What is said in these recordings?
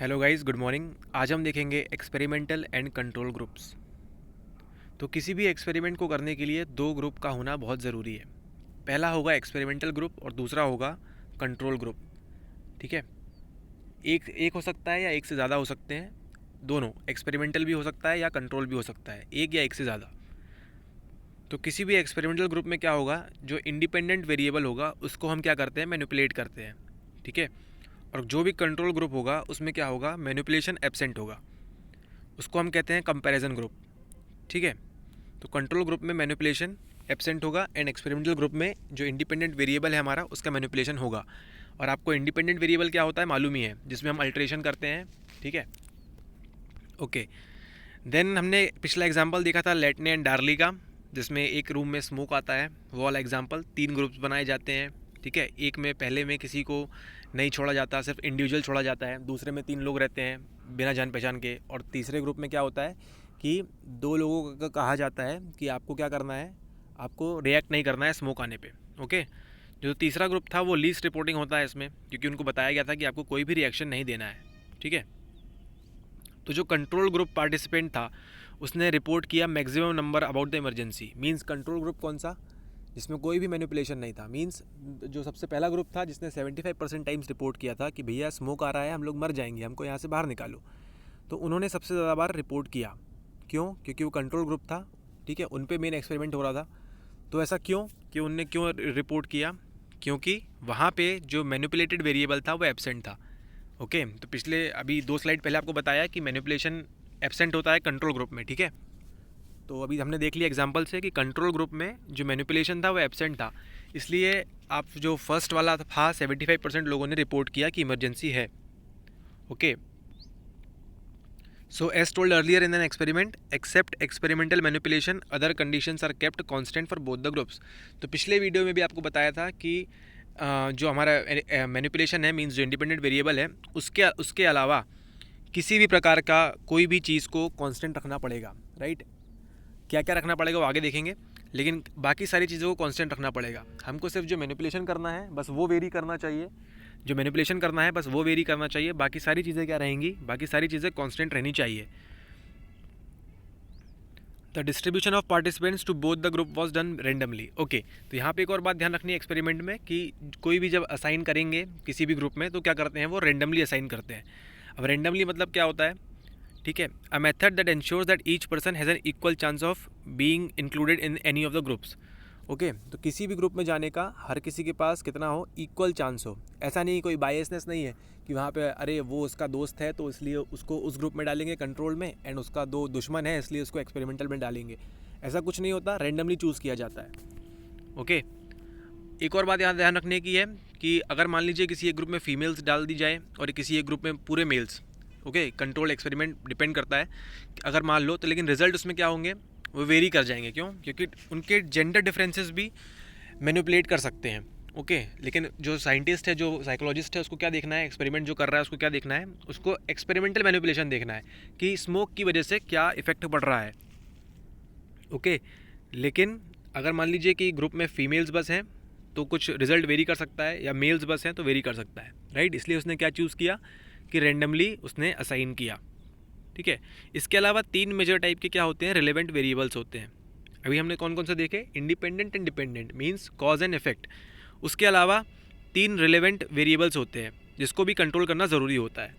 Hello guys, good morning. आज हम देखेंगे एक्सपेरिमेंटल एंड कंट्रोल ग्रुप्स। तो किसी भी एक्सपेरिमेंट को करने के लिए दो ग्रुप का होना बहुत ज़रूरी है। पहला होगा एक्सपेरिमेंटल ग्रुप और दूसरा होगा कंट्रोल ग्रुप। ठीक है, एक एक हो सकता है या एक से ज़्यादा हो सकते हैं। दोनों, एक्सपेरिमेंटल भी हो सकता है या कंट्रोल भी हो सकता है, एक या एक से ज़्यादा। तो किसी भी एक्सपेरिमेंटल ग्रुप में क्या होगा, जो इंडिपेंडेंट वेरिएबल होगा उसको हम क्या करते हैं, मैनिपुलेट करते हैं। ठीक है, और जो भी कंट्रोल ग्रुप होगा उसमें क्या होगा, मैनिपुलेशन एब्सेंट होगा, उसको हम कहते हैं कंपैरिजन ग्रुप। ठीक है, तो कंट्रोल ग्रुप में मैनिपुलेशन एब्सेंट होगा एंड एक्सपेरिमेंटल ग्रुप में जो इंडिपेंडेंट वेरिएबल है हमारा उसका मैनिपुलेशन होगा। और आपको इंडिपेंडेंट वेरिएबल क्या होता है मालूम ही है, जिसमें हम अल्ट्रेशन करते हैं। ठीक है, ओके। देन हमने पिछला एग्जांपल देखा था लेटने एंड डार्ली का, जिसमें एक रूम में स्मोक आता है, वो वाला एग्जांपल। तीन ग्रुप्स बनाए जाते हैं। ठीक है, एक में पहले में किसी को नहीं छोड़ा जाता, सिर्फ इंडिविजुअल छोड़ा जाता है। दूसरे में तीन लोग रहते हैं बिना जान पहचान के। और तीसरे ग्रुप में क्या होता है कि दो लोगों का कहा जाता है कि आपको क्या करना है, आपको रिएक्ट नहीं करना है स्मोक आने पे। ओके, जो तीसरा ग्रुप था वो लीस्ट रिपोर्टिंग होता है इसमें, क्योंकि उनको बताया गया था कि आपको कोई भी रिएक्शन नहीं देना है। ठीक है, तो जो कंट्रोल ग्रुप पार्टिसिपेंट था उसने रिपोर्ट किया maximum number about the emergency. Means control group कौन सा, जिसमें कोई भी मैनिपुलेशन नहीं था। मींस जो सबसे पहला ग्रुप था जिसने 75% टाइम्स रिपोर्ट किया था कि भैया स्मोक आ रहा है, हम लोग मर जाएंगे, हमको यहाँ से बाहर निकालो, तो उन्होंने सबसे ज़्यादा बार रिपोर्ट किया। क्यों? क्योंकि वो कंट्रोल ग्रुप था। ठीक है, उन पे मेन एक्सपेरिमेंट हो रहा था। तो ऐसा क्यों कि उनने क्यों रिपोर्ट किया? क्योंकि वहाँ पे जो मैनिपुलेटेड वेरिएबल था वो एब्सेंट था। ओके, तो पिछले अभी 2 स्लाइड पहले आपको बताया कि मैनिपुलेशन एब्सेंट होता है कंट्रोल ग्रुप में। ठीक है, तो अभी हमने देख लिया एग्जांपल से कि कंट्रोल ग्रुप में जो मैनिपुलेशन था वो एब्सेंट था। इसलिए आप जो फर्स्ट वाला था 75% लोगों ने रिपोर्ट किया कि इमरजेंसी है। Okay, so as told earlier in an experiment except experimental manipulation other conditions are kept constant for both the groups. तो पिछले वीडियो में भी आपको बताया था कि जो हमारा मैनिपुलेशन है, मींस जो इंडिपेंडेंट वेरिएबल है, उसके उसके अलावा किसी भी प्रकार का कोई भी चीज़ को कांस्टेंट रखना पड़ेगा। राइट, क्या क्या रखना पड़ेगा वो आगे देखेंगे, लेकिन बाकी सारी चीज़ों को कांस्टेंट रखना पड़ेगा। हमको सिर्फ जो मैनिपुलेशन करना है बस वो वेरी करना चाहिए, जो मैनिपुलेशन करना है बस वो वेरी करना चाहिए। बाकी सारी चीज़ें क्या रहेंगी, बाकी सारी चीज़ें कांस्टेंट रहनी चाहिए। The distribution of participants to both the group was done randomly. Okay, तो यहाँ पे एक और बात ध्यान रखनी है एक्सपेरिमेंट में कि कोई भी जब असाइन करेंगे किसी भी ग्रुप में तो क्या करते हैं, वो रेंडमली असाइन करते हैं। अब रेंडमली मतलब क्या होता है? ठीक है, a method that ensures that each person has an equal chance of being included in any of the groups. Okay, तो किसी भी ग्रुप में जाने का हर किसी के पास कितना हो, इक्वल चांस हो। ऐसा नहीं, कोई बायसनेस नहीं है कि वहाँ पे अरे वो उसका दोस्त है तो इसलिए उसको उस ग्रुप में डालेंगे कंट्रोल में, एंड उसका दो दुश्मन है इसलिए उसको एक्सपेरिमेंटल में डालेंगे। ऐसा कुछ नहीं होता, रेंडमली चूज़ किया जाता है। ओके, एक और बात यहाँ ध्यान रखने की है कि अगर मान लीजिए किसी एक ग्रुप में फीमेल्स डाल दी जाए और किसी एक ग्रुप में पूरे males, okay, control experiment depend करता है अगर मान लो, तो लेकिन रिजल्ट उसमें क्या होंगे, वो वेरी कर जाएंगे। क्यों? क्योंकि उनके जेंडर डिफरेंसेस भी मैनिपुलेट कर सकते हैं। ओके, लेकिन जो साइंटिस्ट है, जो साइकोलॉजिस्ट है, उसको क्या देखना है, एक्सपेरिमेंट जो कर रहा है उसको क्या देखना है, उसको एक्सपेरिमेंटल मैनिपुलेशन देखना है कि स्मोक की वजह से क्या इफेक्ट पड़ रहा है। ओके, लेकिन अगर मान लीजिए कि ग्रुप में फीमेल्स बस हैं तो कुछ रिजल्ट वेरी कर सकता है, या मेल्स बस हैं तो वेरी कर सकता है। राइट, इसलिए उसने क्या चूज़ किया कि रेंडमली उसने असाइन किया। ठीक है, इसके अलावा तीन मेजर टाइप के क्या होते हैं, रिलेवेंट वेरिएबल्स होते हैं। अभी हमने कौन कौन से देखे, independent and dependent, means cause and effect. उसके अलावा तीन रिलेवेंट वेरिएबल्स होते हैं जिसको भी कंट्रोल करना ज़रूरी होता है।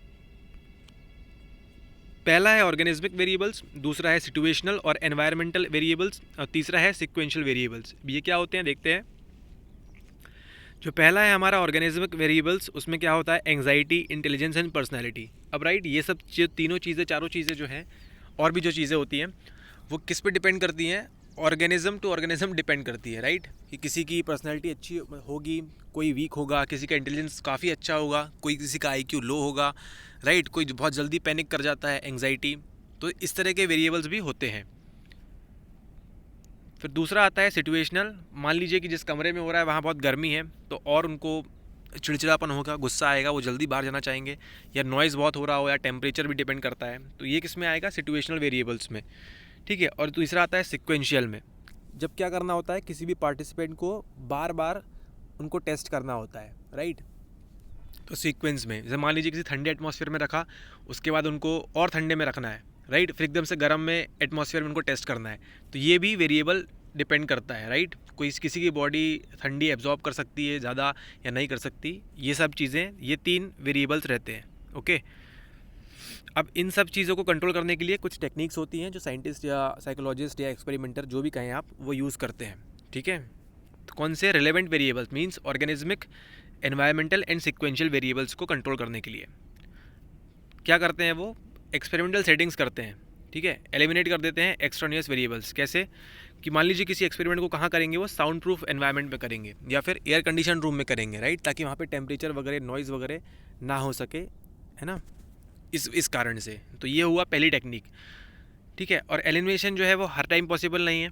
पहला है ऑर्गेनिज्मिक वेरिएबल्स, दूसरा है सिचुएशनल और एनवायरमेंटल वेरिएबल्स, और तीसरा है सिक्वेंशियल वेरिएबल्स। ये क्या होते हैं देखते हैं। जो पहला है हमारा ऑर्गेनिज्मिक वेरिएबल्स, उसमें क्या होता है, एंग्जाइटी, इंटेलिजेंस एंड पर्सनैलिटी। अब राइट, ये सब तीनों चीज़ें, चारों चीज़ें जो हैं, और भी जो चीज़ें होती हैं, वो किस पे डिपेंड करती हैं, ऑर्गेनिज्म टू ऑर्गेनिज्म डिपेंड करती है। राइट, कि किसी की पर्सनैलिटी अच्छी होगी, कोई वीक होगा, किसी का इंटेलिजेंस काफ़ी अच्छा होगा, कोई किसी का आईक्यू लो होगा। राइट, कोई बहुत जल्दी पैनिक कर जाता है, एंग्जाइटी। तो इस तरह के वेरिएबल्स भी होते हैं। फिर दूसरा आता है सिचुएशनल। मान लीजिए कि जिस कमरे में हो रहा है वहाँ बहुत गर्मी है, तो और उनको चिड़चिड़ापन होगा, गुस्सा आएगा, वो जल्दी बाहर जाना चाहेंगे, या नॉइज़ बहुत हो रहा हो, या टेम्परेचर भी डिपेंड करता है। तो ये किस में आएगा, सिचुएशनल वेरिएबल्स में। ठीक है, और तीसरा आता है सिक्वेंशियल में। जब क्या करना होता है, किसी भी पार्टिसिपेंट को बार बार उनको टेस्ट करना होता है। राइट, तो सीक्वेंस में जैसे मान लीजिए किसी ठंडे एटमॉस्फेयर में रखा, उसके बाद उनको और ठंडे में रखना है, राइट, फिर एकदम से गर्म में एटमॉस्फेयर में उनको टेस्ट करना है, तो ये भी वेरिएबल डिपेंड करता है, राइट। कोई किसी की बॉडी ठंडी एब्जॉर्ब कर सकती है ज़्यादा या नहीं कर सकती, ये सब चीज़ें, ये 3 वेरिएबल्स रहते हैं, ओके। अब इन सब चीज़ों को कंट्रोल करने के लिए कुछ टेक्निक्स होती हैं जो साइंटिस्ट या साइकोलॉजिस्ट या एक्सपेरिमेंटर जो भी कहें आप, वो यूज़ करते हैं, ठीक है। तो कौन से relevant variables means organismic, environmental and sequential variables को कंट्रोल करने के लिए क्या करते हैं, वो एक्सपेरिमेंटल सेटिंग्स करते हैं, ठीक है। एलिमिनेट कर देते हैं एक्सट्रानियस वेरिएबल्स। कैसे कि मान लीजिए किसी एक्सपेरिमेंट को कहाँ करेंगे, वो साउंड प्रूफ एनवायरनमेंट में करेंगे या फिर एयर कंडीशन रूम में करेंगे, राइट, ताकि वहाँ पे टेम्परेचर वगैरह, नॉइज़ वगैरह ना हो सके, है ना, इस कारण से। तो ये हुआ पहली टेक्निक, ठीक है। और एलिमिनेशन जो है वो हर टाइम पॉसिबल नहीं है,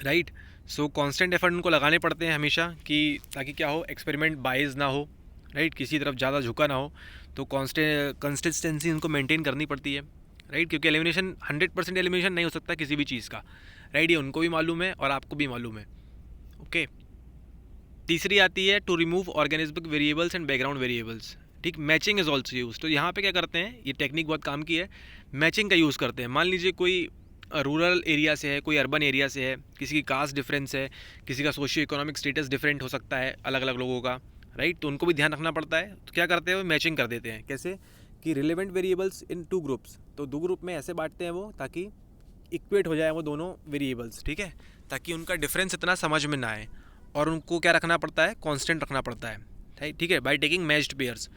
राइट। सो कांस्टेंट एफर्ट उनको लगाने पड़ते हैं हमेशा, कि ताकि क्या हो, एक्सपेरिमेंट बाइज ना हो, राइट, किसी तरफ ज़्यादा झुका ना हो। तो कंसिस्टेंसी उनको मेंटेन करनी पड़ती है, राइट, क्योंकि एलिमिनेशन 100% एलिमिनेशन नहीं हो सकता किसी भी चीज़ का, राइट, ये उनको भी मालूम है और आपको भी मालूम है, ओके। तीसरी आती है to remove organismic variables and background variables, ठीक। Matching is also use. तो यहाँ पे क्या करते हैं, ये टेक्निक बहुत काम की है, मैचिंग का यूज़ करते हैं। मान लीजिए कोई रूरल एरिया से है, कोई अर्बन एरिया से है, किसी की कास्ट डिफरेंस है, किसी का सोशियो इकोनॉमिक स्टेटस डिफरेंट हो सकता है अलग अलग लोगों का, राइट, तो उनको भी ध्यान रखना पड़ता है। तो क्या करते हैं, वो मैचिंग कर देते हैं। कैसे कि रिलेवेंट वेरिएबल्स इन 2 ग्रुप्स, तो 2 ग्रुप में ऐसे बांटते हैं वो, ताकि इक्वेट हो जाए वो दोनों वेरिएबल्स, ठीक है, ताकि उनका डिफरेंस इतना समझ में ना आए। और उनको क्या रखना पड़ता है, कांस्टेंट रखना पड़ता है, ठीक है, बाय टेकिंग मैच्ड पेयर्स,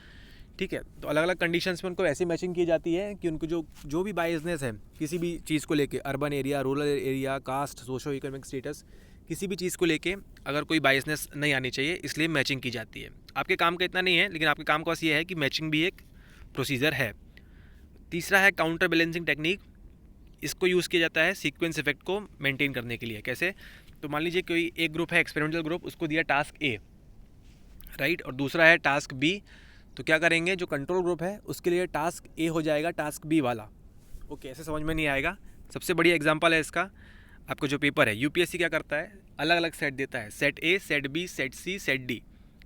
ठीक है। तो अलग अलग कंडीशंस में उनको ऐसी मैचिंग की जाती है कि उनको जो भी बायसनेस है किसी भी चीज़ को लेके, urban area, rural area, caste, socio economic status, किसी भी चीज़ को लेके अगर कोई बायसनेस नहीं आनी चाहिए, इसलिए मैचिंग की जाती है। आपके काम का इतना नहीं है, लेकिन आपके काम का बस ये है कि मैचिंग भी एक प्रोसीजर है। तीसरा है काउंटर बैलेंसिंग टेक्निक। इसको यूज़ किया जाता है सीक्वेंस इफेक्ट को मेंटेन करने के लिए। कैसे, तो मान लीजिए कोई एक ग्रुप है, एक्सपेरिमेंटल ग्रुप, उसको दिया टास्क ए, राइट, और दूसरा है टास्क बी। तो क्या करेंगे, जो कंट्रोल ग्रुप है उसके लिए टास्क ए हो जाएगा टास्क बी वाला, ओके। ऐसे समझ में नहीं आएगा। सबसे बढ़िया एग्जांपल है इसका, आपका जो पेपर है, यूपीएससी क्या करता है, अलग अलग सेट देता है, set A, set B, set C, set D.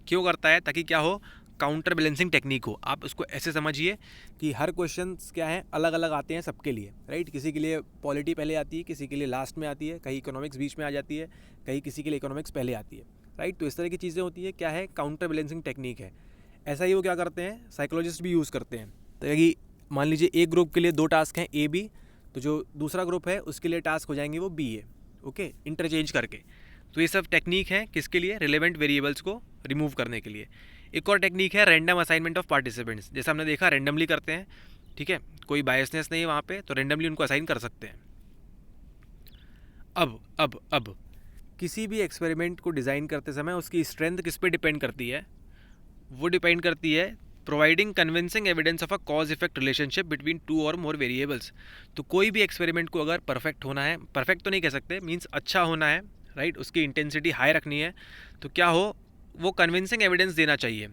क्यों करता है, ताकि क्या हो, काउंटर बैलेंसिंग टेक्निक हो। आप उसको ऐसे समझिए कि हर क्वेश्चन क्या है, अलग अलग आते हैं सबके लिए, राइट। किसी के लिए पॉलिटी पहले आती है, किसी के लिए लास्ट में आती है, कहीं इकोनॉमिक्स बीच में आ जाती है, कहीं किसी के लिए इकोनॉमिक्स पहले आती है, राइट। तो इस तरह की चीज़ें होती है, क्या है, काउंटर बैलेंसिंग टेक्निक है। ऐसा ही वो क्या करते हैं, साइकोलॉजिस्ट भी यूज़ करते हैं। तो यदि मान लीजिए एक ग्रुप के लिए 2 टास्क हैं, ए बी, तो जो दूसरा ग्रुप है उसके लिए टास्क हो जाएंगे वो बी ए, ओके, इंटरचेंज करके। तो ये सब टेक्निक है किसके लिए, रिलेवेंट वेरिएबल्स को रिमूव करने के लिए। एक और टेक्निक है रैंडम असाइनमेंट ऑफ पार्टिसिपेंट्स। जैसे हमने देखा रैंडमली करते हैं, ठीक है, कोई बायसनेस नहीं है वहाँ पे, तो रैंडमली उनको असाइन कर सकते हैं। अब किसी भी एक्सपेरिमेंट को डिज़ाइन करते समय उसकी स्ट्रेंथ किस पे डिपेंड करती है, वो डिपेंड करती है providing convincing evidence of a cause effect relationship between 2 और मोर वेरिएबल्स। तो कोई भी एक्सपेरिमेंट को अगर परफेक्ट होना है, परफेक्ट तो नहीं कह सकते, मीन्स अच्छा होना है, राइट, उसकी इंटेंसिटी हाई रखनी है, तो क्या हो, वो कन्विंसिंग एविडेंस देना चाहिए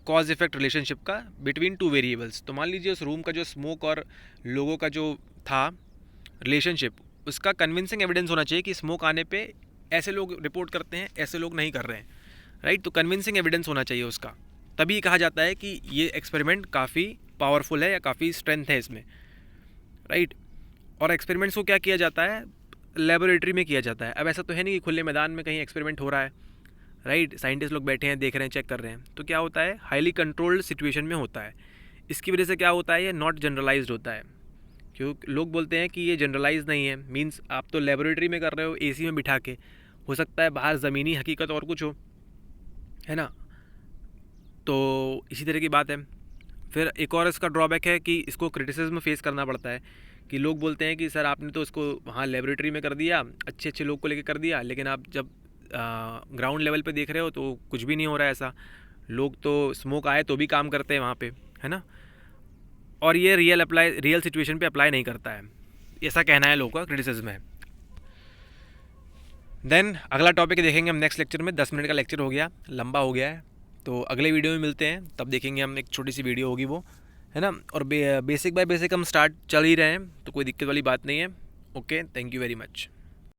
कॉज इफेक्ट रिलेशनशिप का बिटवीन 2 वेरिएबल्स। तो मान लीजिए उस रूम का जो स्मोक और लोगों का जो था रिलेशनशिप, उसका कन्विंसिंग एविडेंस होना चाहिए कि स्मोक आने पे ऐसे लोग रिपोर्ट करते हैं, ऐसे लोग नहीं कर रहे हैं, राइट। तो कन्विंसिंग एविडेंस होना चाहिए उसका, तभी कहा जाता है कि ये एक्सपेरिमेंट काफ़ी पावरफुल है या काफ़ी स्ट्रेंथ है इसमें, राइट। और एक्सपेरिमेंट्स को क्या किया जाता है, लेबोरेटरी में किया जाता है। अब ऐसा तो है नहीं कि खुले मैदान में कहीं एक्सपेरिमेंट हो रहा है, राइट, साइंटिस्ट लोग बैठे हैं, देख रहे हैं, चेक कर रहे हैं। तो क्या होता है, हाईली कंट्रोल्ड सिचुएशन में होता है। इसकी वजह से क्या होता है, ये नॉट जनरलाइज्ड होता है। क्योंकि लोग बोलते हैं कि ये जनरलाइज नहीं है, मींस आप तो लेबोरेटरी में कर रहे हो, एसी में बिठा के, हो सकता है बाहर ज़मीनी हकीकत और कुछ हो, है ना। तो इसी तरह की बात है। फिर एक और इसका ड्रॉबैक है कि इसको क्रिटिसिज्म फेस करना पड़ता है, कि लोग बोलते हैं कि सर आपने तो इसको वहाँ लेबोरेटरी में कर दिया, अच्छे अच्छे लोग को लेकर कर दिया, लेकिन आप जब ग्राउंड लेवल पे देख रहे हो तो कुछ भी नहीं हो रहा है ऐसा। लोग तो स्मोक आए तो भी काम करते हैं वहाँ पे, है ना। और ये रियल सिचुएशन पे अप्लाई नहीं करता है, ऐसा कहना है लोगों का, क्रिटिसिज्म है। देन अगला टॉपिक देखेंगे हम नेक्स्ट लेक्चर में। 10 मिनट का लेक्चर हो गया, लंबा हो गया है, तो अगले वीडियो में मिलते हैं, तब देखेंगे हम। एक छोटी सी वीडियो होगी वो, है ना। और बेसिक बाय बेसिक हम स्टार्ट चल ही रहे हैं, तो कोई दिक्कत वाली बात नहीं है। Okay, thank you very much.